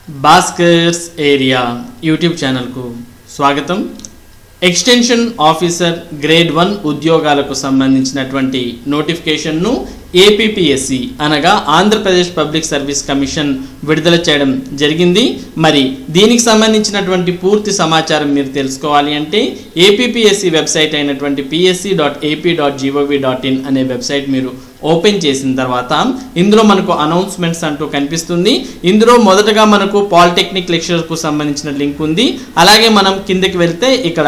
Bhaskar's area YouTube ఛానల్కు స్వాగతం. Extension officer grade 1 ఉద్యోగాలకు సంబంధించినటువంటి నోటిఫికేషన్ను ఏపీపీఎస్సీ అనగా ఆంధ్రప్రదేశ్ పబ్లిక్ సర్వీస్ కమిషన్ విడుదల చేయడం జరిగింది. మరి దీనికి సంబంధించినటువంటి పూర్తి సమాచారం మీరు తెలుసుకోవాలి అంటే ఏపీపీఎస్సీ వెబ్సైట్ అయినటువంటి psc.ap.gov.in అనే వెబ్సైట్ మీరు ఓపెన్ చేసిన తర్వాత ఇందులో మనకు అనౌన్స్మెంట్స్ అంటూ కనిపిస్తుంది. ఇందులో మొదటగా మనకు పాలిటెక్నిక్ లెక్చరర్కు సంబంధించిన లింక్ ఉంది. అలాగే మనం కిందకి వెళ్తే ఇక్కడ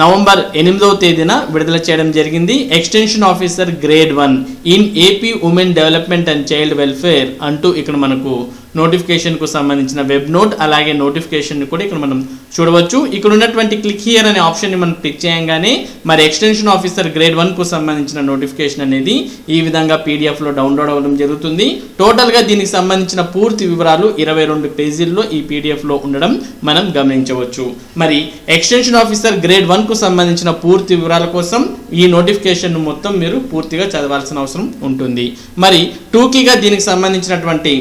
నవంబర్ 8వ తేదీన విడుదల చేయడం జరిగింది. Extension officer grade 1 in AP women development and child welfare అంటూ ఇక్కడ మనకు నోటిఫికేషన్కు సంబంధించిన వెబ్ నోట్ అలాగే నోటిఫికేషన్ కూడా ఇక్కడ మనం చూడవచ్చు. ఇక్కడ ఉన్నటువంటి క్లిక్ హియర్ అనే ఆప్షన్ని మనం క్లిక్ చేయగానే మరి ఎక్స్టెన్షన్ ఆఫీసర్ గ్రేడ్ 1కు సంబంధించిన నోటిఫికేషన్ అనేది ఈ విధంగా పీడిఎఫ్లో డౌన్లోడ్ అవ్వడం జరుగుతుంది. టోటల్గా దీనికి సంబంధించిన పూర్తి వివరాలు 22 పేజీల్లో ఈ పీడిఎఫ్లో ఉండడం మనం గమనించవచ్చు. మరి ఎక్స్టెన్షన్ ఆఫీసర్ గ్రేడ్ 1కు సంబంధించిన పూర్తి వివరాల కోసం ఈ నోటిఫికేషన్ మొత్తం మీరు పూర్తిగా చదవాల్సిన అవసరం ఉంటుంది. మరి టూకీగా దీనికి సంబంధించినటువంటి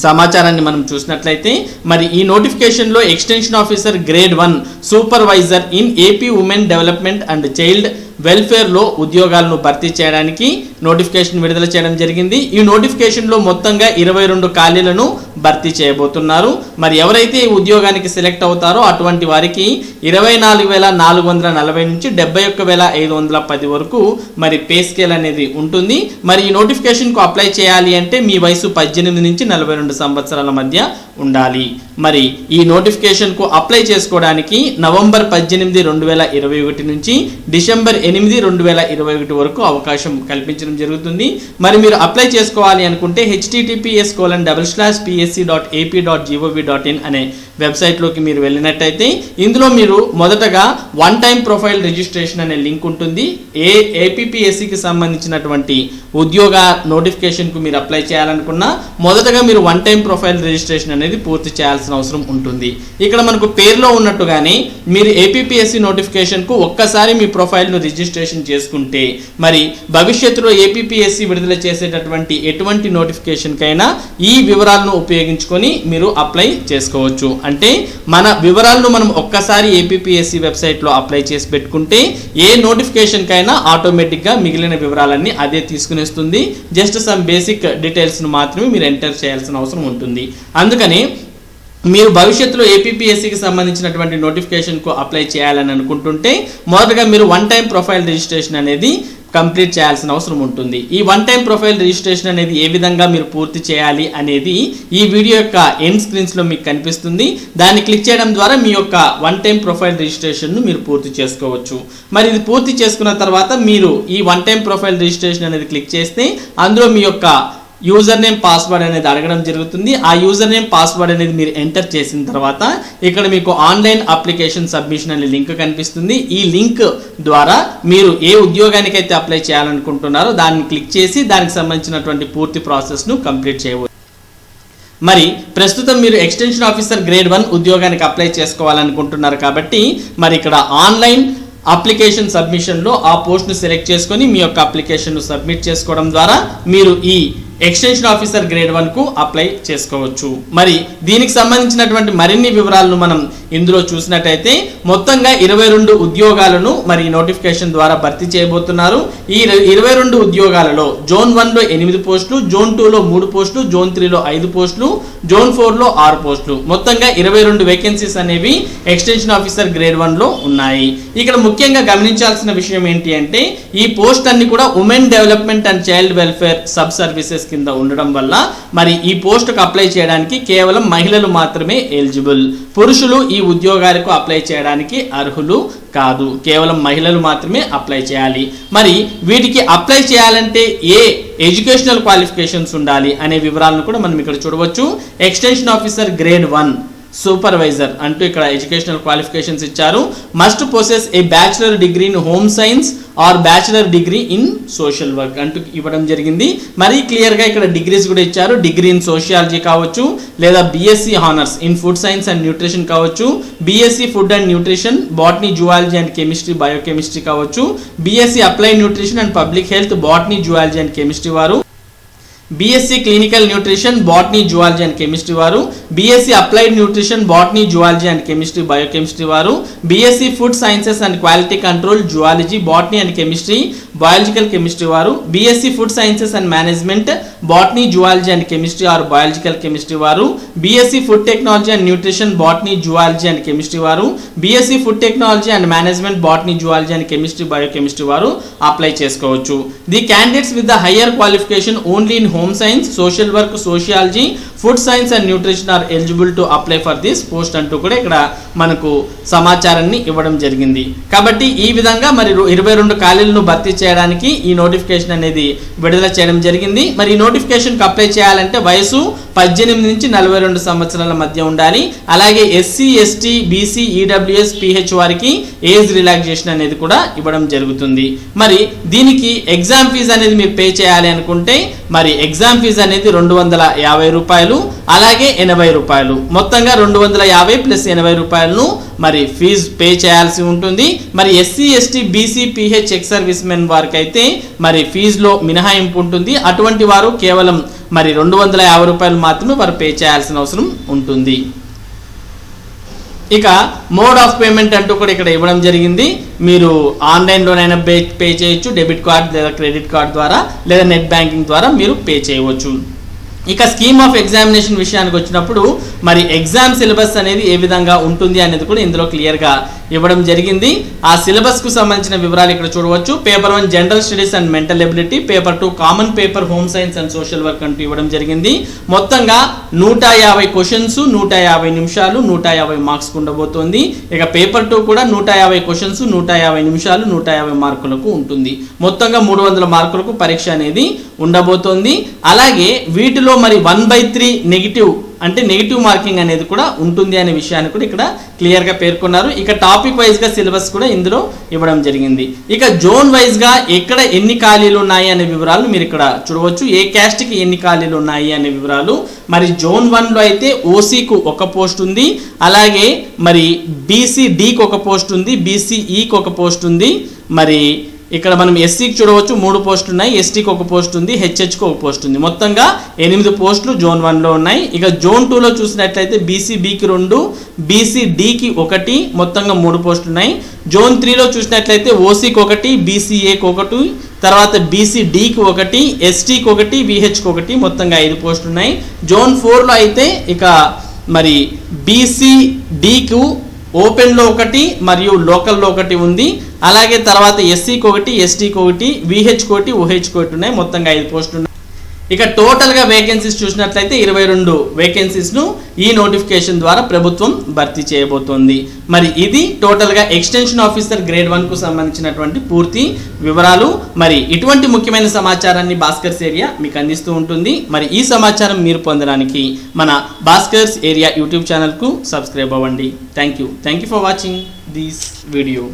సమాచారాన్ని మనం చూసినట్లయితే మరి ఈ నోటిఫికేషన్లో extension officer grade 1 supervisor in AP women development and child వెల్ఫేర్లో ఉద్యోగాలను భర్తీ చేయడానికి నోటిఫికేషన్ విడుదల చేయడం జరిగింది. ఈ నోటిఫికేషన్లో మొత్తంగా 22 ఖాళీలను భర్తీ చేయబోతున్నారు. మరి ఎవరైతే ఈ ఉద్యోగానికి సెలెక్ట్ అవుతారో అటువంటి వారికి 24,440 నుంచి 71,510 వరకు మరి పే స్కేల్ అనేది ఉంటుంది. మరి ఈ నోటిఫికేషన్కు అప్లై చేయాలి అంటే మీ వయసు 18 నుంచి 42 సంవత్సరాల మధ్య ఉండాలి. మరి ఈ నోటిఫికేషన్కు అప్లై చేసుకోవడానికి నవంబర్ 18, 2021 నుంచి డిసెంబర్ 8, 2021 వరకు అవకాశం కల్పించడం జరుగుతుంది. మరి మీరు అప్లై చేసుకోవాలి అనుకుంటే https://psc.ap.gov.in అనే వెబ్సైట్లోకి మీరు వెళ్ళినట్టయితే ఇందులో మీరు మొదటగా వన్ టైం ప్రొఫైల్ రిజిస్ట్రేషన్ అనే లింక్ ఉంటుంది. ఏపీపీఎస్సీకి సంబంధించినటువంటి ఉద్యోగ నోటిఫికేషన్కు మీరు అప్లై చేయాలనుకున్నా మొదటగా మీరు వన్ టైం ప్రొఫైల్ రిజిస్ట్రేషన్ అనేది పూర్తి చేయాల్సిన అవసరం ఉంటుంది. ఇక్కడ మనకు పేరులో ఉన్నట్టుగానే మీరు ఏపీపీఎస్సీ నోటిఫికేషన్కు ఒక్కసారి మీ ప్రొఫైల్ను రిజిస్ట్రేషన్ చేసుకుంటే మరి భవిష్యత్తులో ఏపీపీఎస్సీ విడుదల చేసేటటువంటి ఎటువంటి నోటిఫికేషన్కైనా ఈ వివరాలను ఉపయోగించుకొని మీరు అప్లై చేసుకోవచ్చు. అంటే మన వివరాలను మనం ఒక్కసారి ఏపీపీఎస్సీ వెబ్సైట్లో అప్లై చేసి పెట్టుకుంటే ఏ నోటిఫికేషన్కైనా ఆటోమేటిక్గా మిగిలిన వివరాలన్నీ అదే తీసుకునేస్తుంది. జస్ట్ సమ్ బేసిక్ డీటెయిల్స్ను మాత్రమే మీరు ఎంటర్ చేయాల్సిన అవసరం ఉంటుంది. అందుకని మీరు భవిష్యత్తులో ఏపీపీఎస్సీకి సంబంధించినటువంటి నోటిఫికేషన్కు అప్లై చేయాలని అనుకుంటుంటే మొదటగా మీరు వన్ టైం ప్రొఫైల్ రిజిస్ట్రేషన్ అనేది కంప్లీట్ చేయాల్సిన అవసరం ఉంటుంది. ఈ వన్ టైం ప్రొఫైల్ రిజిస్ట్రేషన్ అనేది ఏ విధంగా మీరు పూర్తి చేయాలి అనేది ఈ వీడియో యొక్క ఎండ్ స్క్రీన్స్లో మీకు కనిపిస్తుంది. దాన్ని క్లిక్ చేయడం ద్వారా మీ యొక్క వన్ టైం ప్రొఫైల్ రిజిస్ట్రేషన్ను మీరు పూర్తి చేసుకోవచ్చు. మరి ఇది పూర్తి చేసుకున్న తర్వాత మీరు ఈ వన్ టైం ప్రొఫైల్ రిజిస్ట్రేషన్ అనేది క్లిక్ చేస్తే అందులో మీ యొక్క యూజర్ నేమ్ పాస్వర్డ్ అనేది అడగడం జరుగుతుంది. ఆ యూజర్ నేమ్ పాస్వర్డ్ అనేది మీరు ఎంటర్ చేసిన తర్వాత ఇక్కడ మీకు ఆన్లైన్ అప్లికేషన్ సబ్మిషన్ అనే లింక్ కనిపిస్తుంది. ఈ లింక్ ద్వారా మీరు ఏ ఉద్యోగానికైతే అప్లై చేయాలనుకుంటున్నారో దాన్ని క్లిక్ చేసి దానికి సంబంధించినటువంటి పూర్తి ప్రాసెస్ను కంప్లీట్ చేయవచ్చు. మరి ప్రస్తుతం మీరు ఎక్స్టెన్షన్ ఆఫీసర్ గ్రేడ్ 1 ఉద్యోగానికి అప్లై చేసుకోవాలనుకుంటున్నారు కాబట్టి మరి ఇక్కడ ఆన్లైన్ అప్లికేషన్ సబ్మిషన్లో ఆ పోస్ట్ను సెలెక్ట్ చేసుకొని మీ యొక్క అప్లికేషన్ను సబ్మిట్ చేసుకోవడం ద్వారా మీరు ఈ ఎక్స్టెన్షన్ ఆఫీసర్ గ్రేడ్ 1కు అప్లై చేసుకోవచ్చు. మరి దీనికి సంబంధించినటువంటి మరిన్ని వివరాలను మనం ఇందులో చూసినట్టయితే మొత్తంగా 22 ఉద్యోగాలను మరి నోటిఫికేషన్ ద్వారా భర్తీ చేయబోతున్నారు. ఈ 22 ఉద్యోగాలలో జోన్ 1లో 8 పోస్టులు, జోన్ 2లో 3 పోస్టులు, జోన్ 3లో 5 పోస్టులు, జోన్ 4లో 6 పోస్టులు, మొత్తంగా 22 వేకెన్సీస్ అనేవి ఎక్స్టెన్షన్ ఆఫీసర్ గ్రేడ్ 1లో ఉన్నాయి. ఇక్కడ ముఖ్యంగా గమనించాల్సిన విషయం ఏంటి అంటే ఈ పోస్ట్ అన్ని కూడా women development and child welfare sub services కింద ఉండడం వల్ల మరి ఈ పోస్టుకు అప్లై చేయడానికి కేవలం మహిళలు మాత్రమే ఎలిజిబుల్. పురుషులు ఈ ఉద్యోగాలకు అప్లై చేయడానికి అర్హులు కాదు. కేవలం మహిళలు మాత్రమే అప్లై చేయాలి. మరి వీటికి అప్లై చేయాలంటే ఏ ఎడ్యుకేషనల్ క్వాలిఫికేషన్స్ ఉండాలి అనే వివరాలను కూడా మనం ఇక్కడ చూడవచ్చు. ఎక్స్టెన్షన్ ఆఫీసర్ గ్రేడ్ 1 సూపర్వైజర్ అంటూ ఇక్కడ ఎడ్యుకేషనల్ క్వాలిఫికేషన్స్ ఇచ్చారు. Must possess a bachelor degree in home science or bachelor degree in social work అంటూ ఇవ్వడం జరిగింది. మరీ క్లియర్గా ఇక్కడ డిగ్రీస్ కూడా ఇచ్చారు. డిగ్రీ ఇన్ సోషియాలజీ కావచ్చు, లేదా BSc honours in food science and nutrition కావచ్చు, BSc food and nutrition, botany, zoology and chemistry, biochemistry కావచ్చు, BSc applied nutrition and public health, botany, zoology and chemistry వారు BSc clinical nutrition botany zoology and chemistry వారు, BSc applied nutrition botany zoology and chemistry biochemistry వారు, BSc food sciences and quality control zoology botany and chemistry biological chemistry వారు, BSc food sciences and management botany zoology and chemistry or biological chemistry వారు, BSc food technology and nutrition botany zoology and chemistry వారు, BSc food technology and management botany zoology and chemistry biochemistry వారు apply చేసుకోవచ్చు. The candidates with the higher qualification only in home science, social work, sociology, food science and nutrition are eligible to apply for this post అంటూ కూడా ఇక్కడ మనకు సమాచారాన్ని ఇవ్వడం జరిగింది. కాబట్టి ఈ విధంగా మరి 22 ఖాళీలను భర్తీ చేయడానికి ఈ నోటిఫికేషన్ అనేది విడుదల చేయడం జరిగింది. మరి ఈ నోటిఫికేషన్కి అప్లై చేయాలంటే వయసు 18 నుంచి 42 సంవత్సరాల మధ్య ఉండాలి. అలాగే SC, ST, BC, EWS, pH వారికి ఏజ్ రిలాక్సేషన్ అనేది కూడా ఇవ్వడం జరుగుతుంది. మరి దీనికి ఎగ్జామ్ ఫీజు అనేది మీరు పే చేయాలి అనుకుంటే మరి ఎగ్జామ్ ఫీజు అనేది 250 రూపాయలు, అలాగే 80 రూపాయలు, మొత్తంగా 250 ప్లస్ 80 రూపాయలను మరి ఫీజు పే చేయాల్సి ఉంటుంది. మరి SC, ST, BC, pH, ex service men వారికి అయితే మరి ఫీజులో మినహాయింపు ఉంటుంది. అటువంటి వారు కేవలం మరి 250 రూపాయలు మాత్రమే వారు పే చేయాల్సిన అవసరం ఉంటుంది. ఇక మోడ్ ఆఫ్ పేమెంట్ అంటూ కూడా ఇక్కడ ఇవ్వడం జరిగింది. మీరు ఆన్లైన్లోనైనా పే చేయొచ్చు, డెబిట్ కార్డ్ లేదా క్రెడిట్ కార్డ్ ద్వారా లేదా నెట్ బ్యాంకింగ్ ద్వారా మీరు పే చేయవచ్చు. ఇక స్కీమ్ ఆఫ్ ఎగ్జామినేషన్ విషయానికి వచ్చినప్పుడు మరి ఎగ్జామ్ సిలబస్ అనేది ఏ విధంగా ఉంటుంది అనేది కూడా ఇందులో క్లియర్గా ఇవ్వడం జరిగింది. ఆ సిలబస్కు సంబంధించిన వివరాలు ఇక్కడ చూడవచ్చు. Paper 1 general studies and mental ability, paper 2 common paper home science and social work అంటూ ఇవ్వడం జరిగింది. మొత్తంగా 150 క్వశ్చన్స్, 150 నిమిషాలు, 150 మార్క్స్ ఉండబోతోంది. ఇక పేపర్ 2 కూడా 150 క్వశ్చన్స్, 150 నిమిషాలు, 150 మార్కులకు ఉంటుంది. మొత్తంగా 300 మార్కులకు పరీక్ష అనేది ఉండబోతోంది. అలాగే వీటిలో మరి 1/3 నెగిటివ్ అంటే నెగిటివ్ మార్కింగ్ అనేది కూడా ఉంటుంది అనే విషయాన్ని కూడా ఇక్కడ క్లియర్గా పేర్కొన్నారు. ఇక టాపిక్ వైజ్గా సిలబస్ కూడా ఇందులో ఇవ్వడం జరిగింది. ఇక జోన్ వైజ్గా ఎక్కడ ఎన్ని ఖాళీలు ఉన్నాయి అనే వివరాలు మీరు ఇక్కడ చూడవచ్చు. ఏ క్యాస్ట్కి ఎన్ని ఖాళీలు ఉన్నాయి అనే వివరాలు. మరి జోన్ 1లో అయితే ఓసీకు ఒక పోస్ట్ ఉంది, అలాగే మరి బీసీడీకి ఒక పోస్ట్ ఉంది, బీసీఈకి ఒక పోస్ట్ ఉంది. మరి ఇక్కడ మనం ఎస్సీకి చూడవచ్చు 3 పోస్టులు ఉన్నాయి, ఎస్టీకి ఒక పోస్ట్ ఉంది, హెచ్హెచ్కి ఒక పోస్ట్ ఉంది. మొత్తంగా 8 పోస్టులు జోన్ 1లో ఉన్నాయి. ఇక జోన్ 2లో చూసినట్లయితే బీసీబీకి 2, బీసీడీకి 1, మొత్తంగా 3 పోస్టులు ఉన్నాయి. జోన్ 3లో చూసినట్లయితే ఓసీకి 1, బీసీఏకి 1, తర్వాత బీసీడీకి 1, ఎస్టీకి 1, విహెచ్కి 1, మొత్తంగా 5 పోస్టులు ఉన్నాయి. జోన్ 4లో అయితే ఇక మరి బీసీడీకు ఓపెన్లో 1 మరియు లోకల్లో 1 ఉంది. అలాగే తర్వాత ఎస్సీకి 1, ఎస్టీకి 1, విహెచ్కి 1, ఓహెచ్కి 1 ఉన్నాయి. మొత్తంగా 5 పోస్టులు ఉన్నాయి. ఇక టోటల్గా వేకెన్సీస్ చూసినట్లయితే 22 వేకెన్సీస్ను ఈ నోటిఫికేషన్ ద్వారా ప్రభుత్వం భర్తీ చేయబోతోంది. మరి ఇది టోటల్గా ఎక్స్టెన్షన్ ఆఫీసర్ గ్రేడ్ 1కు సంబంధించినటువంటి పూర్తి వివరాలు. మరి ఇటువంటి ముఖ్యమైన సమాచారాన్ని భాస్కర్స్ ఏరియా మీకు అందిస్తూ ఉంటుంది. మరి ఈ సమాచారం మీరు పొందడానికి మన భాస్కర్స్ ఏరియా యూట్యూబ్ ఛానల్కు సబ్స్క్రైబ్ అవ్వండి. Thank you for watching this video.